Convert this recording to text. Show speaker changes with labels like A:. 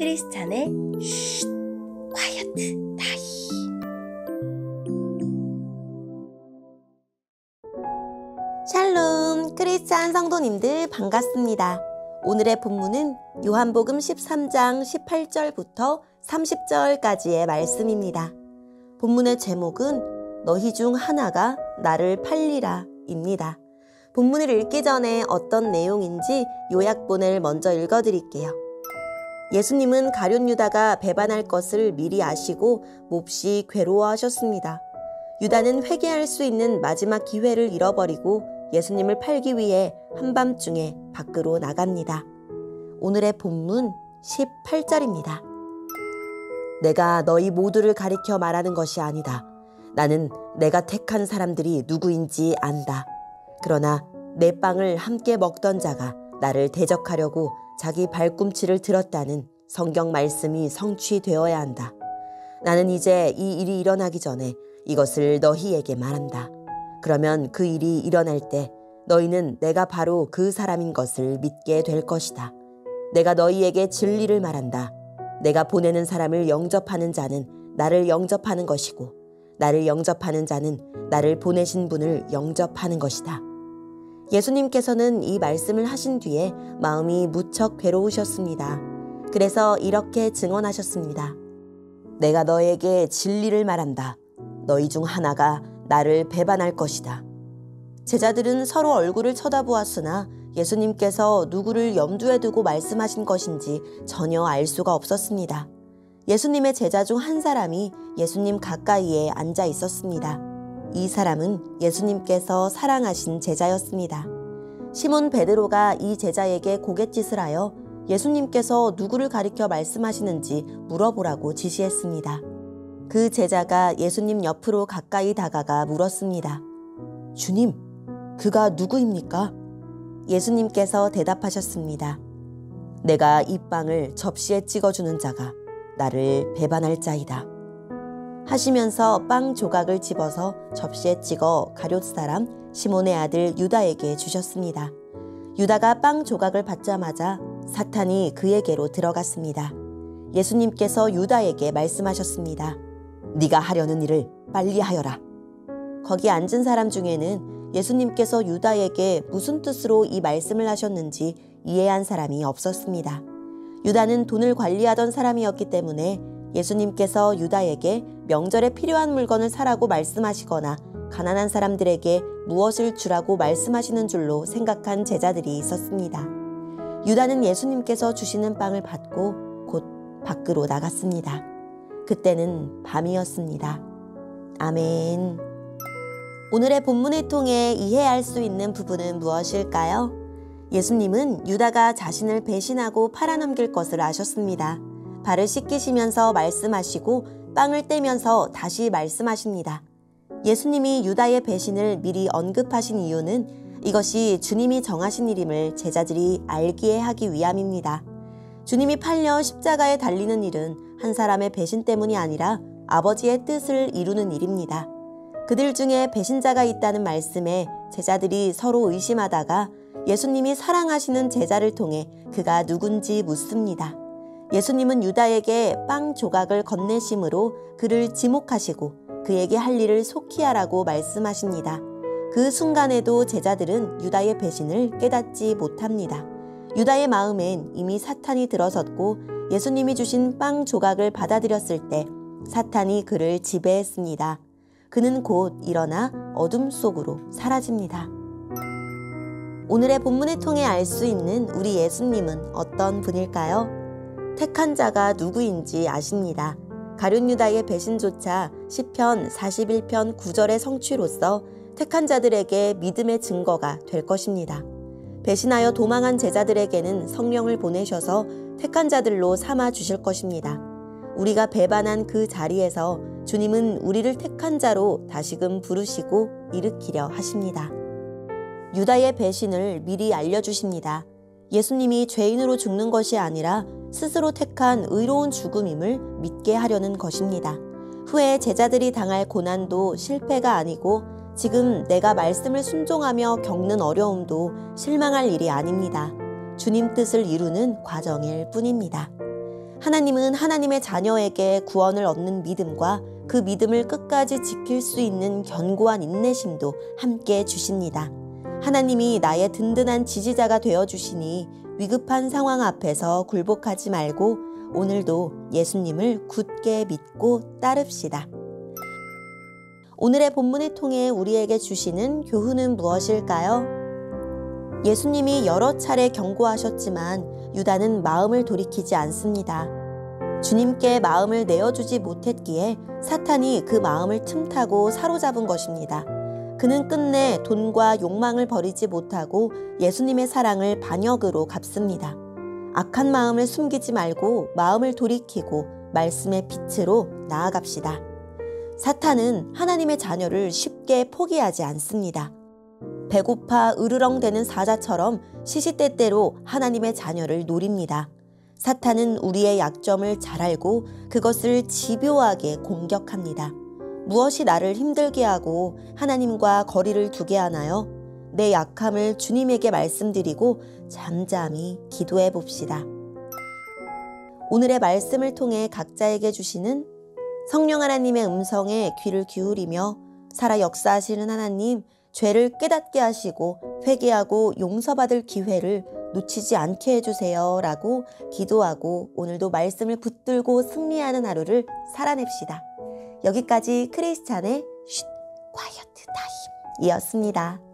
A: 크리스찬의 쉿 콰이어트 타임. 샬롬 크리스찬 성도님들 반갑습니다. 오늘의 본문은 요한복음 13장 18절부터 30절까지의 말씀입니다. 본문의 제목은 너희 중 하나가 나를 팔리라 입니다. 본문을 읽기 전에 어떤 내용인지 요약본을 먼저 읽어드릴게요. 예수님은 가룟 유다가 배반할 것을 미리 아시고 몹시 괴로워하셨습니다. 유다는 회개할 수 있는 마지막 기회를 잃어버리고 예수님을 팔기 위해 한밤중에 밖으로 나갑니다. 오늘의 본문 18절입니다. 내가 너희 모두를 가리켜 말하는 것이 아니다. 나는 내가 택한 사람들이 누구인지 안다. 그러나 내 빵을 함께 먹던 자가 나를 대적하려고 자기 발꿈치를 들었다는 성경 말씀이 성취되어야 한다. 나는 이제 이 일이 일어나기 전에 이것을 너희에게 말한다. 그러면 그 일이 일어날 때 너희는 내가 바로 그 사람인 것을 믿게 될 것이다. 내가 너희에게 진리를 말한다. 내가 보내는 사람을 영접하는 자는 나를 영접하는 것이고 나를 영접하는 자는 나를 보내신 분을 영접하는 것이다. 예수님께서는 이 말씀을 하신 뒤에 마음이 무척 괴로우셨습니다. 그래서 이렇게 증언하셨습니다. 내가 너에게 진리를 말한다. 너희 중 하나가 나를 배반할 것이다. 제자들은 서로 얼굴을 쳐다보았으나 예수님께서 누구를 염두에 두고 말씀하신 것인지 전혀 알 수가 없었습니다. 예수님의 제자 중 한 사람이 예수님 가까이에 앉아 있었습니다. 이 사람은 예수님께서 사랑하신 제자였습니다. 시몬 베드로가 이 제자에게 고갯짓을 하여 예수님께서 누구를 가리켜 말씀하시는지 물어보라고 지시했습니다. 그 제자가 예수님 옆으로 가까이 다가가 물었습니다. 주님, 그가 누구입니까? 예수님께서 대답하셨습니다. 내가 이 빵을 접시에 찍어주는 자가 나를 배반할 자이다. 하시면서 빵 조각을 집어서 접시에 찍어 가룟 사람 시몬의 아들 유다에게 주셨습니다. 유다가 빵 조각을 받자마자 사탄이 그에게로 들어갔습니다. 예수님께서 유다에게 말씀하셨습니다. 네가 하려는 일을 빨리 하여라. 거기 앉은 사람 중에는 예수님께서 유다에게 무슨 뜻으로 이 말씀을 하셨는지 이해한 사람이 없었습니다. 유다는 돈을 관리하던 사람이었기 때문에 예수님께서 유다에게 명절에 필요한 물건을 사라고 말씀하시거나 가난한 사람들에게 무엇을 주라고 말씀하시는 줄로 생각한 제자들이 있었습니다. 유다는 예수님께서 주시는 빵을 받고 곧 밖으로 나갔습니다. 그때는 밤이었습니다. 아멘. 오늘의 본문을 통해 이해할 수 있는 부분은 무엇일까요? 예수님은 유다가 자신을 배신하고 팔아넘길 것을 아셨습니다. 발을 씻기시면서 말씀하시고 빵을 떼면서 다시 말씀하십니다. 예수님이 유다의 배신을 미리 언급하신 이유는 이것이 주님이 정하신 일임을 제자들이 알게 하기 위함입니다. 주님이 팔려 십자가에 달리는 일은 한 사람의 배신 때문이 아니라 아버지의 뜻을 이루는 일입니다. 그들 중에 배신자가 있다는 말씀에 제자들이 서로 의심하다가 예수님이 사랑하시는 제자를 통해 그가 누군지 묻습니다. 예수님은 유다에게 빵 조각을 건네심으로 그를 지목하시고 그에게 할 일을 속히 하라고 말씀하십니다. 그 순간에도 제자들은 유다의 배신을 깨닫지 못합니다. 유다의 마음엔 이미 사탄이 들어섰고 예수님이 주신 빵 조각을 받아들였을 때 사탄이 그를 지배했습니다. 그는 곧 일어나 어둠 속으로 사라집니다. 오늘의 본문을 통해 알 수 있는 우리 예수님은 어떤 분일까요? 택한 자가 누구인지 아십니다. 가룟 유다의 배신조차 시편 41편 9절의 성취로서 택한 자들에게 믿음의 증거가 될 것입니다. 배신하여 도망한 제자들에게는 성령을 보내셔서 택한 자들로 삼아 주실 것입니다. 우리가 배반한 그 자리에서 주님은 우리를 택한 자로 다시금 부르시고 일으키려 하십니다. 유다의 배신을 미리 알려주십니다. 예수님이 죄인으로 죽는 것이 아니라 스스로 택한 의로운 죽음임을 믿게 하려는 것입니다. 후에 제자들이 당할 고난도 실패가 아니고 지금 내가 말씀을 순종하며 겪는 어려움도 실망할 일이 아닙니다. 주님 뜻을 이루는 과정일 뿐입니다. 하나님은 하나님의 자녀에게 구원을 얻는 믿음과 그 믿음을 끝까지 지킬 수 있는 견고한 인내심도 함께 주십니다. 하나님이 나의 든든한 지지자가 되어주시니 위급한 상황 앞에서 굴복하지 말고 오늘도 예수님을 굳게 믿고 따릅시다. 오늘의 본문을 통해 우리에게 주시는 교훈은 무엇일까요? 예수님이 여러 차례 경고하셨지만 유다는 마음을 돌이키지 않습니다. 주님께 마음을 내어주지 못했기에 사탄이 그 마음을 틈타고 사로잡은 것입니다. 그는 끝내 돈과 욕망을 버리지 못하고 예수님의 사랑을 반역으로 갚습니다. 악한 마음을 숨기지 말고 마음을 돌이키고 말씀의 빛으로 나아갑시다. 사탄은 하나님의 자녀를 쉽게 포기하지 않습니다. 배고파 으르렁대는 사자처럼 시시때때로 하나님의 자녀를 노립니다. 사탄은 우리의 약점을 잘 알고 그것을 집요하게 공격합니다. 무엇이 나를 힘들게 하고 하나님과 거리를 두게 하나요? 내 약함을 주님에게 말씀드리고 잠잠히 기도해 봅시다. 오늘의 말씀을 통해 각자에게 주시는 성령 하나님의 음성에 귀를 기울이며 살아 역사하시는 하나님, 죄를 깨닫게 하시고 회개하고 용서받을 기회를 놓치지 않게 해주세요 라고 기도하고 오늘도 말씀을 붙들고 승리하는 하루를 살아냅시다. 여기까지 크리스찬의 쉿 콰이어트 타임이었습니다.